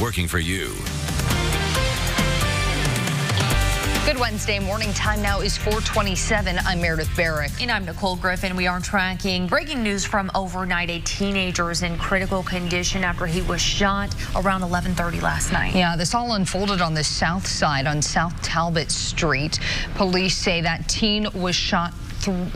working for you. Good Wednesday morning. Time now is 4:27. I'm Meredith Barrick. And I'm Nicole Griffin. We are tracking breaking news from overnight. A teenager is in critical condition after he was shot around 11:30 last night. Yeah, this all unfolded on the south side on South Talbot Street. Police say that teen was shot.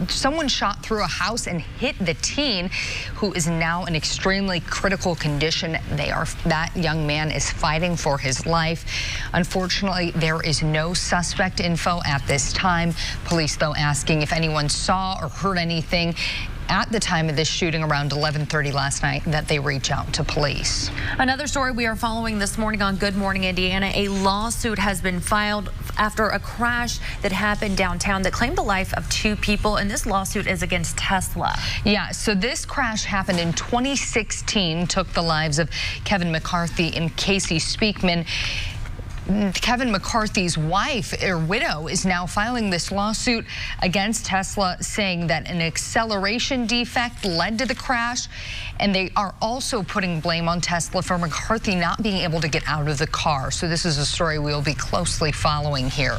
Someone shot through a house and hit the teen, who is now in extremely critical condition. That young man is fighting for his life. Unfortunately, there is no suspect info at this time. Police, though, asking if anyone saw or heard anything at the time of this shooting around 11:30 last night, that they reach out to police. Another story we are following this morning on Good Morning Indiana. A lawsuit has been filed after a crash that happened downtown that claimed the life of 2 people, and this lawsuit is against Tesla. Yeah, so this crash happened in 2016, took the lives of Kevin McCarthy and Casey Speakman. Kevin McCarthy's wife, or widow, is now filing this lawsuit against Tesla, saying that an acceleration defect led to the crash, and they are also putting blame on Tesla for McCarthy not being able to get out of the car. So this is a story we will be closely following here.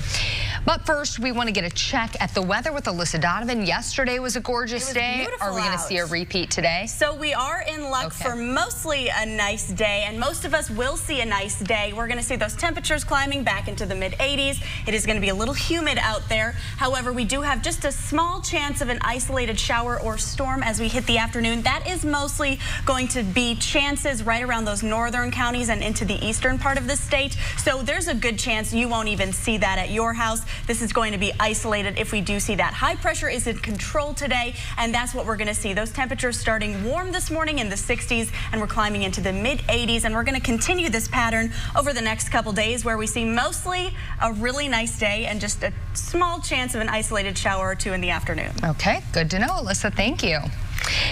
But first, we want to get a check at the weather with Alyssa Donovan. Yesterday was a gorgeous day. Are we going to see a repeat today? So we are in luck for mostly a nice day, and most of us will see a nice day. We're going to see those temperatures climbing back into the mid-80s. It is going to be a little humid out there. However, we do have just a small chance of an isolated shower or storm as we hit the afternoon. That is mostly going to be chances right around those northern counties and into the eastern part of the state. So there's a good chance you won't even see that at your house. This is going to be isolated if we do see that. High pressure is in control today, and that's what we're going to see. Those temperatures starting warm this morning in the 60s, and we're climbing into the mid-80s, and we're going to continue this pattern over the next couple days, where we see mostly a really nice day and just a small chance of an isolated shower or 2 in the afternoon. Okay, good to know, Alyssa. Thank you.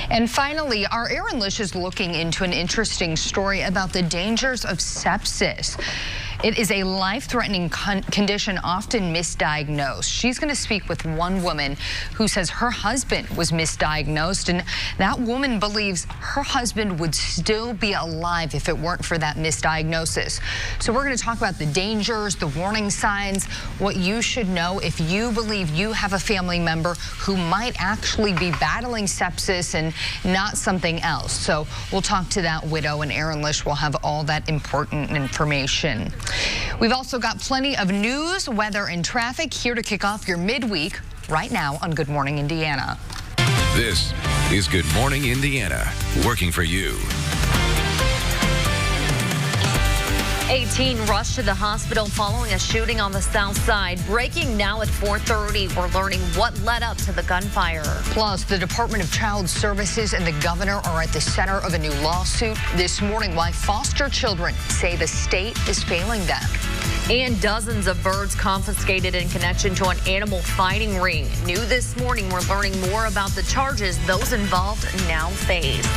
And finally, our Erin Lish is looking into an interesting story about the dangers of sepsis. It is a life-threatening condition, often misdiagnosed. She's going to speak with one woman who says her husband was misdiagnosed, and that woman believes her husband would still be alive if it weren't for that misdiagnosis. So we're going to talk about the dangers, the warning signs, what you should know if you believe you have a family member who might actually be battling sepsis and not something else. So we'll talk to that widow, and Erin Lish will have all that important information. We've also got plenty of news, weather, and traffic here to kick off your midweek right now on Good Morning Indiana. This is Good Morning Indiana, working for you. 18 rushed to the hospital following a shooting on the south side. Breaking now at 4:30, we're learning what led up to the gunfire. Plus, the Department of Child Services and the governor are at the center of a new lawsuit this morning. Why foster children say the state is failing them. And dozens of birds confiscated in connection to an animal fighting ring. New this morning, we're learning more about the charges those involved now face.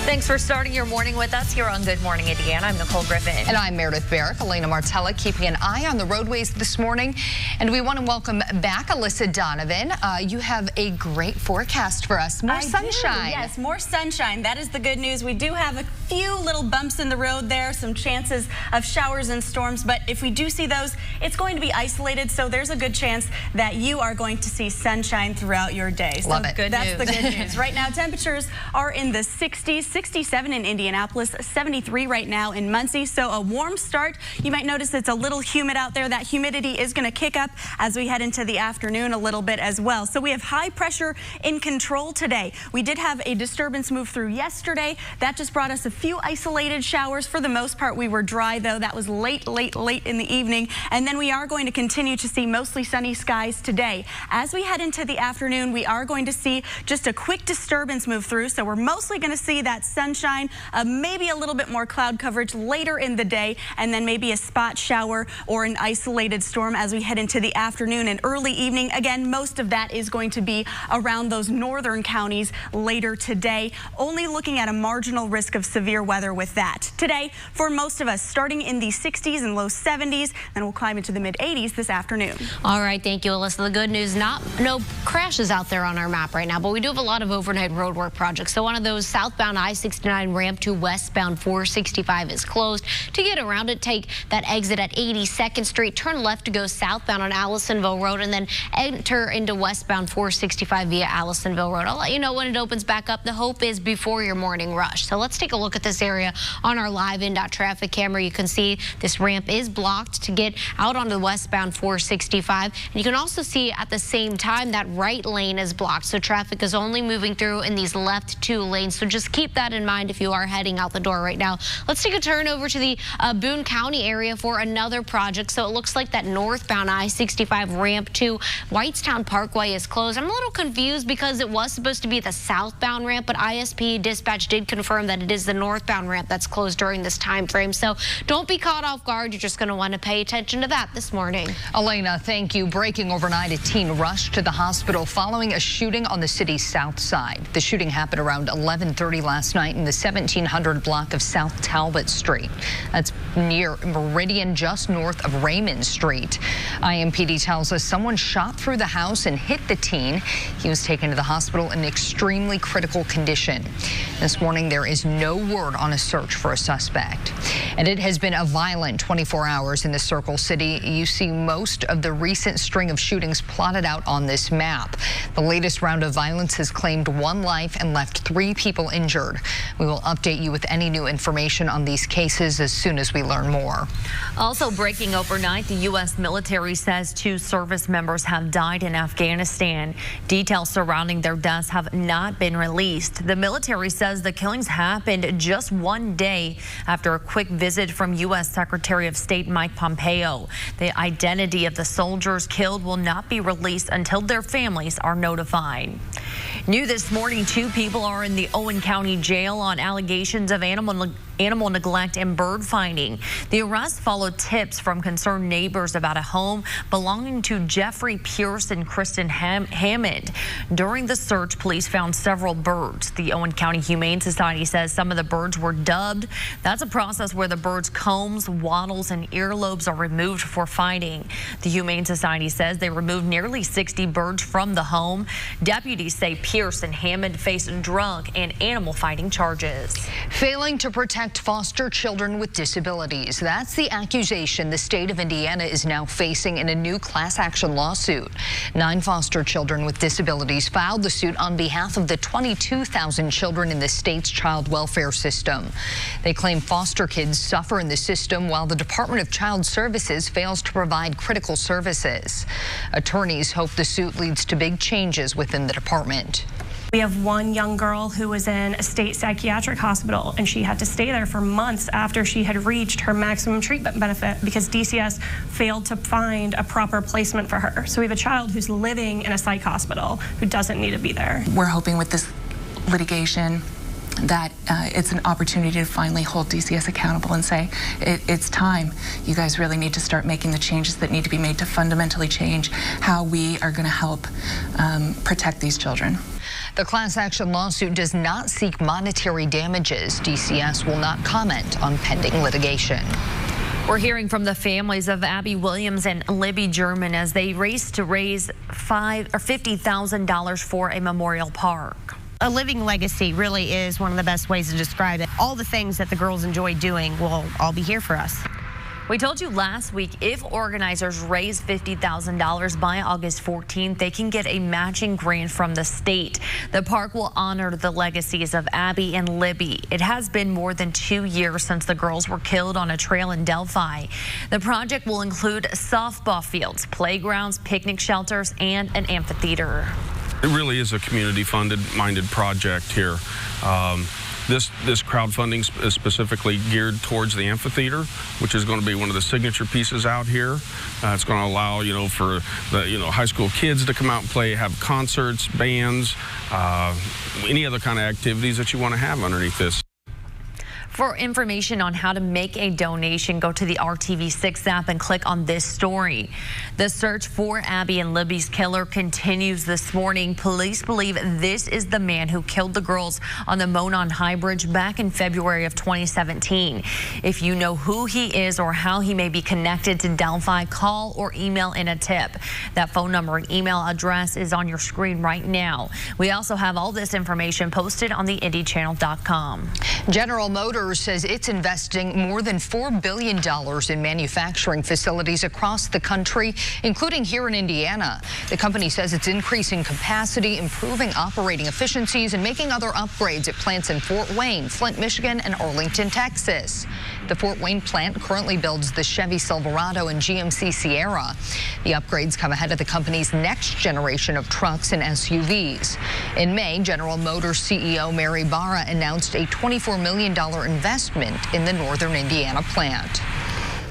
Thanks for starting your morning with us here on Good Morning Indiana. I'm Nicole Griffin. And I'm Meredith Barrick. Elena Martella keeping an eye on the roadways this morning. And we want to welcome back Alyssa Donovan. You have a great forecast for us. More sunshine. Yes, more sunshine. That is the good news. We do have a few little bumps in the road there, some chances of showers and storms. But if we do see those, it's going to be isolated. So there's a good chance that you are going to see sunshine throughout your day. Love it. That's the good news. Right now, temperatures are in the 60s. 67 in Indianapolis, 73 right now in Muncie. So a warm start. You might notice it's a little humid out there. That humidity is going to kick up as we head into the afternoon a little bit as well. So we have high pressure in control today. We did have a disturbance move through yesterday. That just brought us a few isolated showers. For the most part, we were dry, though. That was late in the evening. And then we are going to continue to see mostly sunny skies today. As we head into the afternoon, we are going to see just a quick disturbance move through. So we're mostly going to see that sunshine, maybe a little bit more cloud coverage later in the day, and then maybe a spot shower or an isolated storm as we head into the afternoon and early evening. Again, most of that is going to be around those northern counties later today. Only looking at a marginal risk of severe weather with that. Today, for most of us, starting in the 60s and low 70s, then we'll climb into the mid-80s this afternoon. All right, thank you, Alyssa. The good news, no crashes out there on our map right now, but we do have a lot of overnight road work projects. So one of those southbound I-69 ramp to westbound 465 is closed. To get around it, take that exit at 82nd Street, turn left to go southbound on Allisonville Road, and then enter into westbound 465 via Allisonville Road. I'll let you know when it opens back up. The hope is before your morning rush. So let's take a look at this area on our live in.dot traffic camera. You can see this ramp is blocked to get out onto the westbound 465. And you can also see at the same time that right lane is blocked. So traffic is only moving through in these left two lanes. So just keep that in mind if you are heading out the door right now. Let's take a turn over to the Boone County area for another project. So it looks like that northbound I-65 ramp to Whitestown Parkway is closed. I'm a little confused because it was supposed to be the southbound ramp, but ISP dispatch did confirm that it is the northbound ramp that's closed during this time frame. So don't be caught off guard. You're just going to want to pay attention to that this morning. Elena, thank you. Breaking overnight, a teen rushed to the hospital following a shooting on the city's south side. The shooting happened around 11:30 last night in the 1700 block of South Talbot Street. That's near Meridian, just north of Raymond Street. IMPD tells us someone shot through the house and hit the teen. He was taken to the hospital in extremely critical condition. This morning, there is no word on a search for a suspect. And it has been a violent 24 hours in the Circle City. You see most of the recent string of shootings plotted out on this map. The latest round of violence has claimed one life and left 3 people injured. We will update you with any new information on these cases as soon as we learn more. Also breaking overnight, the U.S. military says 2 service members have died in Afghanistan. Details surrounding their deaths have not been released. The military says the killings happened just one day after a quick visit from U.S. Secretary of State Mike Pompeo. The identity of the soldiers killed will not be released until their families are notified. New this morning, 2 people are in the Owen County Jail on allegations of animal neglect and bird finding. The arrest followed tips from concerned neighbors about a home belonging to Jeffrey Pierce and Kristen Hammond. During the search, police found several birds. The Owen County Humane Society says some of the birds were dubbed. That's a process where the bird's combs, wattles, and earlobes are removed for fighting. The Humane Society says they removed nearly 60 birds from the home. Deputies say Pierce and Hammond face drug and animal fighting charges. Failing to protect foster children with disabilities. That's the accusation the state of Indiana is now facing in a new class action lawsuit. 9 foster children with disabilities filed the suit on behalf of the 22,000 children in the state's child welfare system. They claim foster kids suffer in the system while the Department of Child Services fails to provide critical services. Attorneys hope the suit leads to big changes within the department. We have one young girl who was in a state psychiatric hospital, and she had to stay there for months after she had reached her maximum treatment benefit because DCS failed to find a proper placement for her. So we have a child who's living in a psych hospital who doesn't need to be there. We're hoping with this litigation that it's an opportunity to finally hold DCS accountable and say, it's time. You guys really need to start making the changes that need to be made to fundamentally change how we are going to help protect these children. The class action lawsuit does not seek monetary damages. DCS will not comment on pending litigation. We're hearing from the families of Abby Williams and Libby German as they race to raise $50,000 for a memorial park. A living legacy really is one of the best ways to describe it. All the things that the girls enjoy doing will all be here for us. We told you last week if organizers raise $50,000 by August 14th, they can get a matching grant from the state. The park will honor the legacies of Abby and Libby. It has been more than 2 years since the girls were killed on a trail in Delphi. The project will include softball fields, playgrounds, picnic shelters, and an amphitheater. It really is a community-minded project here. This crowdfunding is specifically geared towards the amphitheater, which is going to be one of the signature pieces out here. It's going to allow, for the, high school kids to come out and play, have concerts, bands, any other kind of activities that you want to have underneath this. For information on how to make a donation, go to the RTV6 app and click on this story. The search for Abby and Libby's killer continues this morning. Police believe this is the man who killed the girls on the Monon High Bridge back in February of 2017. If you know who he is or how he may be connected to Delphi, call or email in a tip. That phone number and email address is on your screen right now. We also have all this information posted on the IndyChannel.com. General Motors says it's investing more than $4 billion in manufacturing facilities across the country, including here in Indiana. The company says it's increasing capacity, improving operating efficiencies, and making other upgrades at plants in Fort Wayne, Flint, Michigan, and Arlington, Texas. The Fort Wayne plant currently builds the Chevy Silverado and GMC Sierra. The upgrades come ahead of the company's next generation of trucks and SUVs. In May, General Motors CEO Mary Barra announced a $24 million investment in the Northern Indiana plant.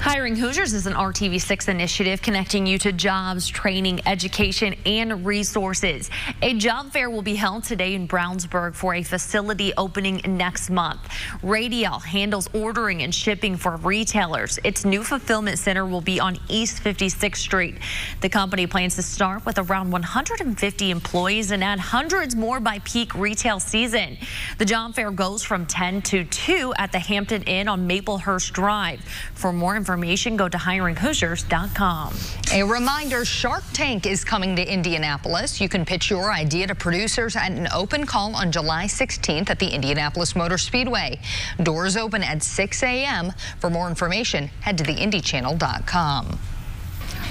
Hiring Hoosiers is an RTV6 initiative connecting you to jobs, training, education, and resources. A job fair will be held today in Brownsburg for a facility opening next month. Radial handles ordering and shipping for retailers. Its new fulfillment center will be on East 56th Street. The company plans to start with around 150 employees and add hundreds more by peak retail season. The job fair goes from 10 to 2 at the Hampton Inn on Maplehurst Drive. For more information, go to hiringhoosiers.com. A reminder, Shark Tank is coming to Indianapolis. You can pitch your idea to producers at an open call on July 16th at the Indianapolis Motor Speedway. Doors open at 6 a.m. For more information, head to theindychannel.com.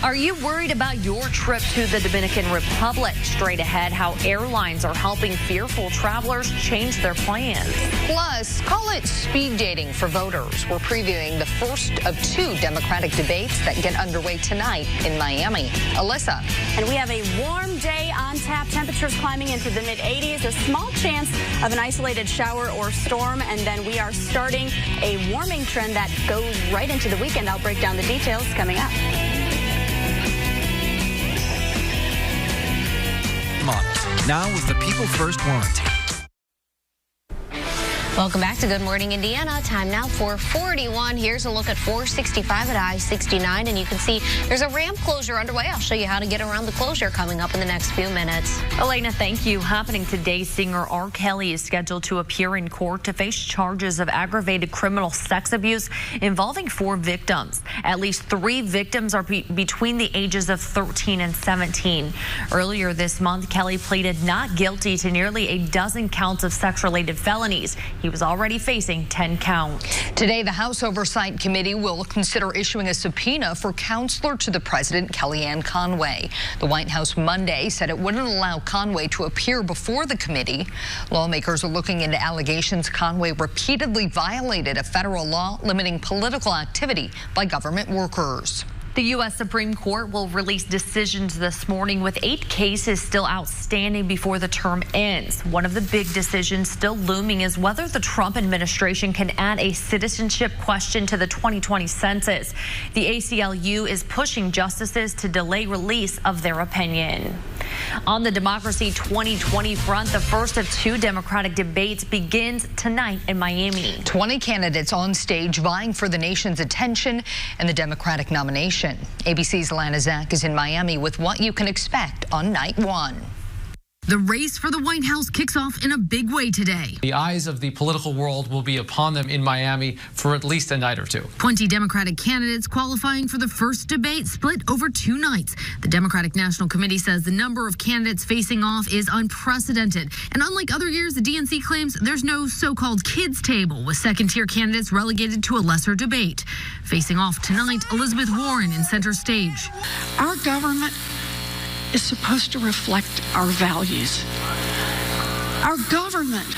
Are you worried about your trip to the Dominican Republic? Straight ahead, how airlines are helping fearful travelers change their plans. Plus, call it speed dating for voters. We're previewing the first of 2 Democratic debates that get underway tonight in Miami. Alyssa. And we have a warm day on tap. Temperatures climbing into the mid-80s. A small chance of an isolated shower or storm. And then we are starting a warming trend that goes right into the weekend. I'll break down the details coming up. Models, now with the People First warranty. Welcome back to Good Morning Indiana. Time now for 41. Here's a look at 465 at I-69, and you can see there's a ramp closure underway. I'll show you how to get around the closure coming up in the next few minutes. Elena, thank you. Happening today, singer R. Kelly is scheduled to appear in court to face charges of aggravated criminal sex abuse involving 4 victims. At least 3 victims are between the ages of 13 and 17. Earlier this month, Kelly pleaded not guilty to nearly a dozen counts of sex-related felonies. He was already facing 10 counts. Today, the House Oversight Committee will consider issuing a subpoena for counselor to the president, Kellyanne Conway. The White House Monday said it wouldn't allow Conway to appear before the committee. Lawmakers are looking into allegations Conway repeatedly violated a federal law limiting political activity by government workers. The U.S. Supreme Court will release decisions this morning with 8 cases still outstanding before the term ends. One of the big decisions still looming is whether the Trump administration can add a citizenship question to the 2020 census. The ACLU is pushing justices to delay release of their opinion. On the Democracy 2020 front, the first of 2 Democratic debates begins tonight in Miami. 20 candidates on stage vying for the nation's attention and the Democratic nomination. ABC's Alana Zach is in Miami with what you can expect on night 1. The race for the White House kicks off in a big way today. The eyes of the political world will be upon them in Miami for at least a night or 2. 20 Democratic candidates qualifying for the first debate split over 2 nights. The Democratic National Committee says the number of candidates facing off is unprecedented. And unlike other years, the DNC claims there's no so-called kids table, with second-tier candidates relegated to a lesser debate. Facing off tonight, Elizabeth Warren in center stage. Our government is supposed to reflect our values. Our government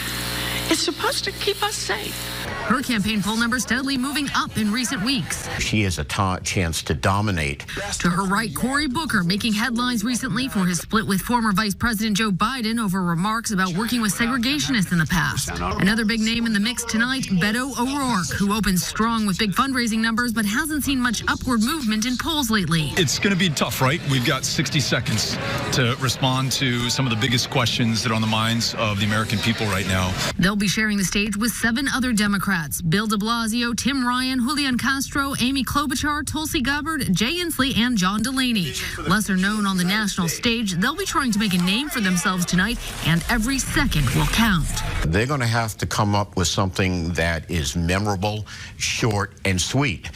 is supposed to keep us safe. Her campaign poll numbers steadily moving up in recent weeks. She has a chance to dominate. To her right, Cory Booker making headlines recently for his split with former Vice President Joe Biden over remarks about working with segregationists in the past. Another big name in the mix tonight, Beto O'Rourke, who opens strong with big fundraising numbers but hasn't seen much upward movement in polls lately. It's going to be tough, right? We've got 60 seconds to respond to some of the biggest questions that are on the minds of the American people right now. They'll be sharing the stage with 7 other Democrats Democrats. Bill de Blasio, Tim Ryan, Julian Castro, Amy Klobuchar, Tulsi Gabbard, Jay Inslee, and John Delaney. Lesser known on the national stage, they'll be trying to make a name for themselves tonight, and every second will count. They're going to have to come up with something that is memorable, short, and sweet,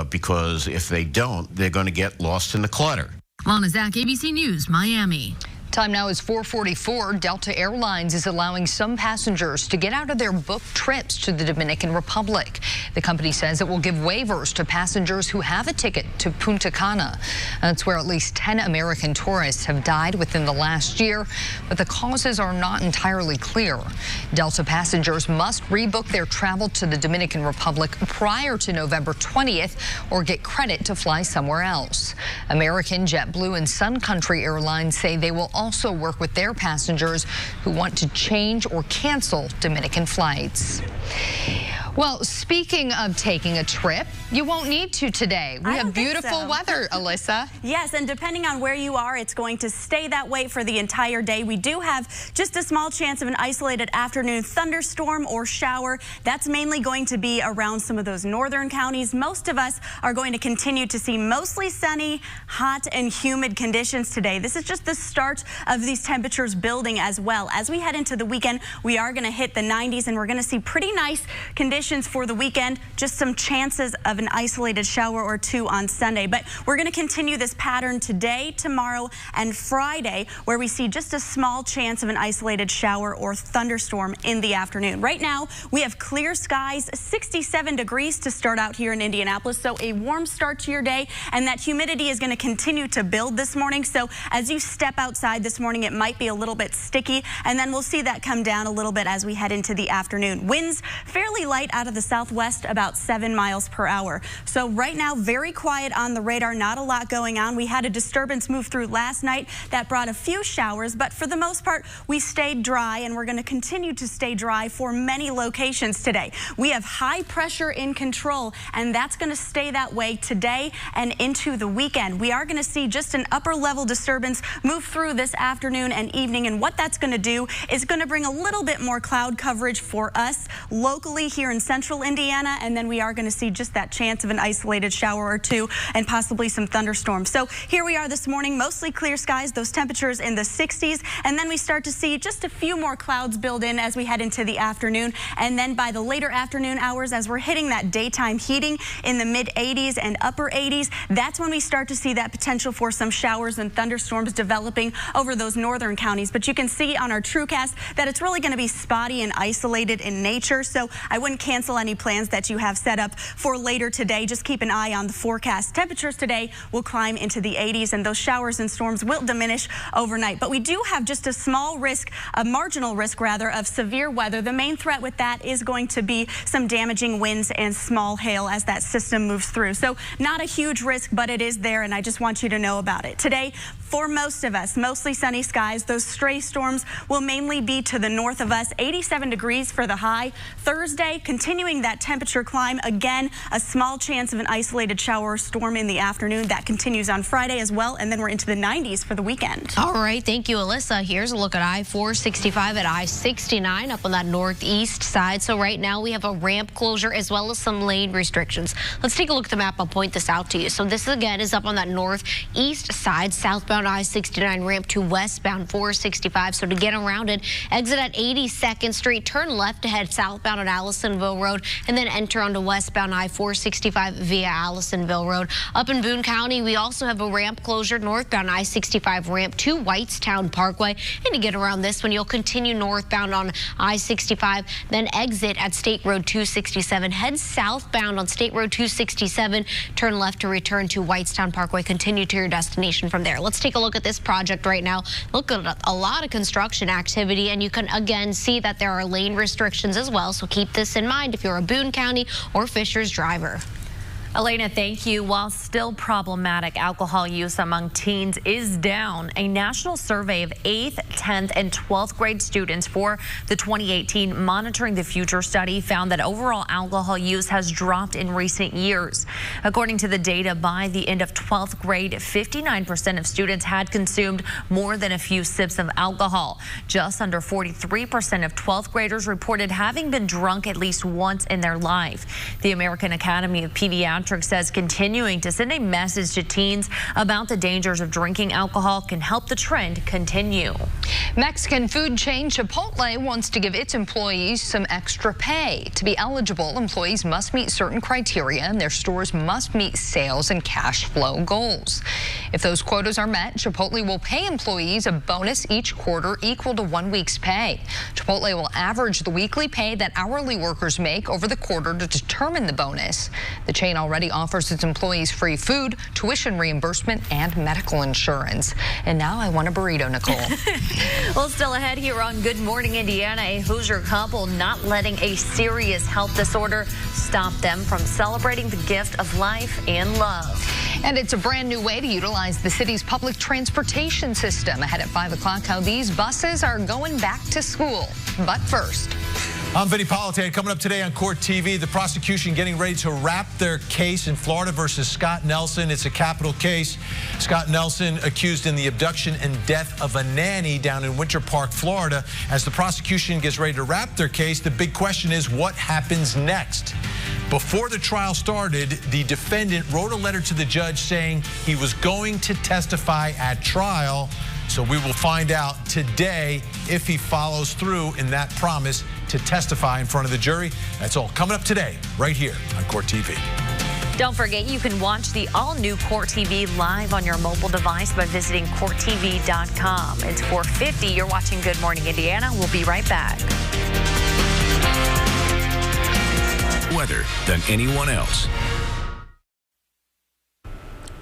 because if they don't, they're going to get lost in the clutter. Lana Zach, ABC News, Miami. Time now is 4:44. Delta Airlines is allowing some passengers to get out of their booked trips to the Dominican Republic. The company says it will give waivers to passengers who have a ticket to Punta Cana. That's where at least 10 American tourists have died within the last year, but the causes are not entirely clear. Delta passengers must rebook their travel to the Dominican Republic prior to November 20th or get credit to fly somewhere else. American, JetBlue, and Sun Country Airlines say they will also work with their passengers who want to change or cancel Dominican flights. Well, speaking of taking a trip, you won't need to today. We have beautiful weather, Alyssa. Yes, and depending on where you are, it's going to stay that way for the entire day. We do have just a small chance of an isolated afternoon thunderstorm or shower. That's mainly going to be around some of those northern counties. Most of us are going to continue to see mostly sunny, hot, and humid conditions today. This is just the start of these temperatures building as well. As we head into the weekend, we are going to hit the 90s, and we're going to see pretty nice conditions for the weekend. Just some chances of an isolated shower or two on Sunday. But we're going to continue this pattern today, tomorrow, and Friday, where we see just a small chance of an isolated shower or thunderstorm in the afternoon. Right now, we have clear skies, 67 degrees to start out here in Indianapolis. So a warm start to your day, and that humidity is going to continue to build this morning. So as you step outside this morning, it might be a little bit sticky, and then we'll see that come down a little bit as we head into the afternoon. Winds fairly light out of the southwest, about 7 miles per hour. So right now, very quiet on the radar, not a lot going on. We had a disturbance move through last night that brought a few showers, but for the most part, we stayed dry, and we're going to continue to stay dry for many locations today. We have high pressure in control, and that's going to stay that way today and into the weekend. We are going to see just an upper level disturbance move through this afternoon and evening, and what that's going to do is going to bring a little bit more cloud coverage for us locally here in central Indiana, and then we are going to see just that chance of an isolated shower or two and possibly some thunderstorms. So here we are this morning, mostly clear skies, those temperatures in the 60s, and then we start to see just a few more clouds build in as we head into the afternoon, and then by the later afternoon hours, as we're hitting that daytime heating in the mid 80s and upper 80s, that's when we start to see that potential for some showers and thunderstorms developing over those northern counties. But you can see on our TrueCast that it's really going to be spotty and isolated in nature, so I wouldn't cancel any plans that you have set up for later today. Just keep an eye on the forecast. Temperatures today will climb into the 80s, and those showers and storms will diminish overnight. But we do have just a small risk, a marginal risk rather, of severe weather. The main threat with that is going to be some damaging winds and small hail as that system moves through. So not a huge risk, but it is there, and I just want you to know about it. Today, for most of us, mostly sunny skies. Those stray storms will mainly be to the north of us. 87 degrees for the high. Thursday, continuing that temperature climb. Again, a small chance of an isolated shower or storm in the afternoon. That continues on Friday as well, and then we're into the 90s for the weekend. All right, thank you, Alyssa. Here's a look at I-465 at I-69 up on that northeast side. So right now we have a ramp closure as well as some lane restrictions. Let's take a look at the map. I'll point this out to you. So this again is up on that northeast side, southbound I-69 ramp to westbound 465. So to get around it, exit at 82nd Street, turn left to head southbound on Allisonville Road, and then enter onto westbound I-465 via Allisonville Road. Up in Boone County, we also have a ramp closure, northbound I-65 ramp to Whitestown Parkway. And to get around this one, you'll continue northbound on I-65, then exit at State Road 267, head southbound on State Road 267, turn left to return to Whitestown Parkway, continue to your destination from there. Let's take a look at this project right now. Look at a lot of construction activity, and you can again see that there are lane restrictions as well, so keep this in mind if you're a Boone County or Fishers driver. Elena, thank you. While still problematic, alcohol use among teens is down. A national survey of 8th, 10th, and 12th grade students for the 2018 Monitoring the Future study found that overall alcohol use has dropped in recent years. According to the data, by the end of 12th grade, 59% of students had consumed more than a few sips of alcohol. Just under 43% of 12th graders reported having been drunk at least once in their life. The American Academy of Pediatrics says continuing to send a message to teens about the dangers of drinking alcohol can help the trend continue. Mexican food chain Chipotle wants to give its employees some extra pay. To be eligible, employees must meet certain criteria and their stores must meet sales and cash flow goals. If those quotas are met, Chipotle will pay employees a bonus each quarter equal to 1 week's pay. Chipotle will average the weekly pay that hourly workers make over the quarter to determine the bonus. The chain already offers its employees free food, tuition reimbursement, and medical insurance. And now I want a burrito, Nicole. Well, still ahead here on Good Morning Indiana, a Hoosier couple not letting a serious health disorder stop them from celebrating the gift of life and love. And it's a brand new way to utilize the city's public transportation system. Ahead at 5 o'clock, how these buses are going back to school. But first, I'm Vinny Politan. Coming up today on Court TV, the prosecution getting ready to wrap their case in Florida versus Scott Nelson. It's a capital case. Scott Nelson accused in the abduction and death of a nanny down in Winter Park, Florida. As the prosecution gets ready to wrap their case, the big question is what happens next? Before the trial started, the defendant wrote a letter to the judge saying he was going to testify at trial. So we will find out today if he follows through in that promise to testify in front of the jury. That's all coming up today, right here on Court TV. Don't forget, you can watch the all-new Court TV live on your mobile device by visiting CourtTV.com. It's 4:50. You're watching Good Morning Indiana. We'll be right back. Weather than anyone else.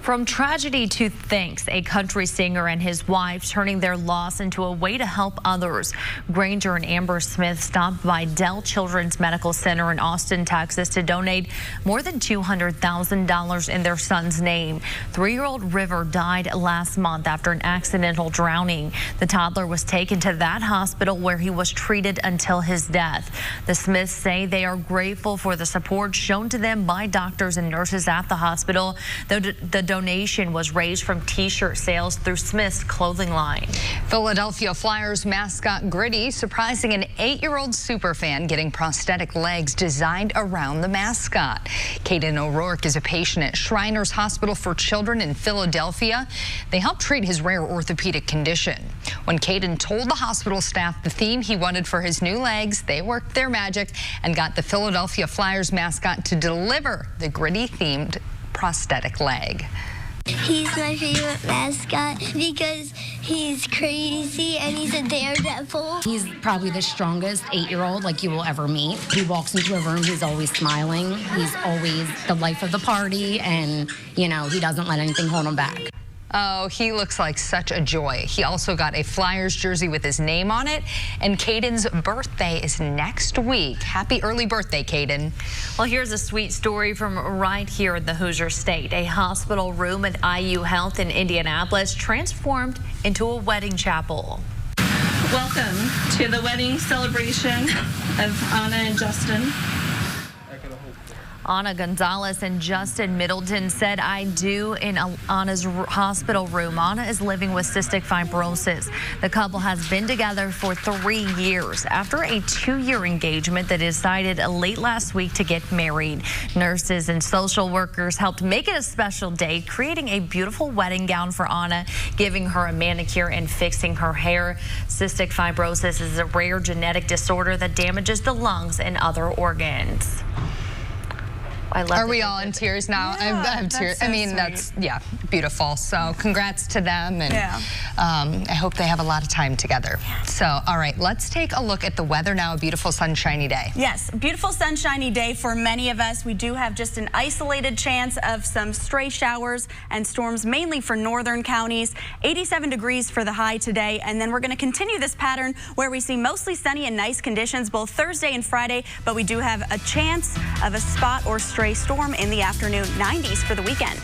From tragedy to thanks, a country singer and his wife turning their loss into a way to help others. Granger and Amber Smith stopped by Dell Children's Medical Center in Austin, Texas to donate more than $200,000 in their son's name. 3-year-old River died last month after an accidental drowning. The toddler was taken to that hospital where he was treated until his death. The Smiths say they are grateful for the support shown to them by doctors and nurses at the hospital. The donation was raised from T-shirt sales through Smith's clothing line. Philadelphia Flyers mascot Gritty surprising an 8-year-old superfan getting prosthetic legs designed around the mascot. Caden O'Rourke is a patient at Shriners Hospital for Children in Philadelphia. They helped treat his rare orthopedic condition. When Caden told the hospital staff the theme he wanted for his new legs, they worked their magic and got the Philadelphia Flyers mascot to deliver the Gritty-themed prosthetic leg. He's my favorite mascot because he's crazy and he's a daredevil. He's probably the strongest 8-year-old like you will ever meet. He walks into a room, he's always smiling. He's always the life of the party, and, you know, he doesn't let anything hold him back. Oh, he looks like such a joy. He also got a Flyers jersey with his name on it, and Caden's birthday is next week. Happy early birthday, Caden. Well, here's a sweet story from right here in the Hoosier State. A hospital room at IU Health in Indianapolis transformed into a wedding chapel. Welcome to the wedding celebration of Anna and Justin. Anna Gonzalez and Justin Middleton said I do in Anna's hospital room. Anna is living with cystic fibrosis. The couple has been together for 3 years. After a 2-year engagement, they decided late last week to get married. Nurses and social workers helped make it a special day, creating a beautiful wedding gown for Anna, giving her a manicure and fixing her hair. Cystic fibrosis is a rare genetic disorder that damages the lungs and other organs. Are we all in tears now? Yeah, I'm tears. so I mean, sweet. that's, yeah, beautiful. So congrats to them. And I hope they have a lot of time together. So, all right, let's take a look at the weather now. A beautiful sunshiny day. Yes, beautiful sunshiny day for many of us. We do have just an isolated chance of some stray showers and storms, mainly for northern counties. 87 degrees for the high today. And then we're going to continue this pattern where we see mostly sunny and nice conditions both Thursday and Friday. But we do have a chance of a spot or stray stray storm in the afternoon. 90s for the weekend.